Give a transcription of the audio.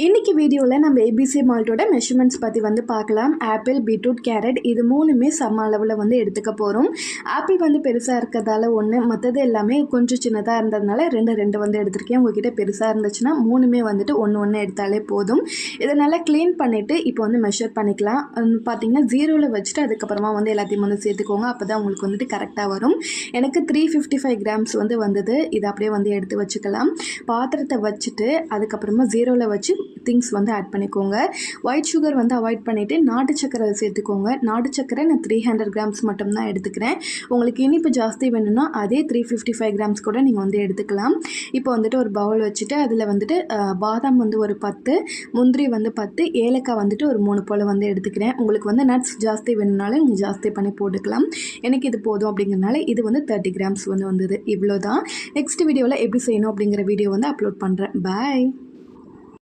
இன்றைக்கி வீடியோவில் நம்ம ஏபிசி மால்ட்டோட மெஷர்மெண்ட்ஸ் பற்றி வந்து பார்க்கலாம். ஆப்பிள், பீட்ரூட், கேரட் இது மூணுமே சம அளவில் வந்து எடுத்துக்க போகிறோம். ஆப்பிள் வந்து பெருசாக இருக்கிறதால ஒன்று, மற்றது எல்லாமே கொஞ்சம் சின்னதாக இருந்ததுனால ரெண்டு வந்து எடுத்திருக்கேன். உங்ககிட்ட பெருசாக இருந்துச்சுன்னா மூணுமே வந்துட்டு ஒன்று எடுத்தாலே போதும். இதை நல்லா க்ளீன் பண்ணிவிட்டு இப்போ வந்து மெஷர் பண்ணிக்கலாம். பார்த்திங்கன்னா 0ல் வச்சுட்டு அதுக்கப்புறமா வந்து எல்லாத்தையும் வந்து சேர்த்துக்கோங்க. அப்போ தான் உங்களுக்கு வந்துட்டு கரெக்டாக வரும். எனக்கு 355 கிராம்ஸ் வந்து வந்தது. இதை அப்படியே வந்து எடுத்து வச்சுக்கலாம். பாத்திரத்தை வச்சுட்டு அதுக்கப்புறமா 0ல் வச்சு திங்ஸ் வந்து ஆட் பண்ணிக்கோங்க. ஒயிட் சுகர் வந்து அவாய்ட் பண்ணிவிட்டு நாட்டு சக்கரை சேர்த்துக்கோங்க. நாட்டு சக்கரை நான் 300 கிராம்ஸ் மட்டும்தான் எடுத்துக்கிறேன். உங்களுக்கு இனிப்பு ஜாஸ்தி வேணும்னா அதே 355 கிராம்ஸ் கூட நீங்கள் வந்து எடுத்துக்கலாம். இப்போ வந்துட்டு ஒரு பவுல் வச்சுட்டு அதில் வந்துட்டு பாதாம் வந்து ஒரு 10, முந்திரி வந்து 10, ஏலக்காய் வந்துட்டு ஒரு 3 போல் வந்து எடுத்துக்கிறேன். உங்களுக்கு வந்து நட்ஸ் ஜாஸ்தி வேணும்னாலும் நீங்கள் ஜாஸ்தி பண்ணி போட்டுக்கலாம். எனக்கு இது போதும் அப்படிங்கிறனால இது வந்து 30 கிராம்ஸ் வந்து வந்தது. இவ்வளோ தான். நெக்ஸ்ட் வீடியோவில் எப்படி செய்யணும் அப்படிங்கிற வீடியோ வந்து அப்லோட் பண்ணுறேன். பாய்.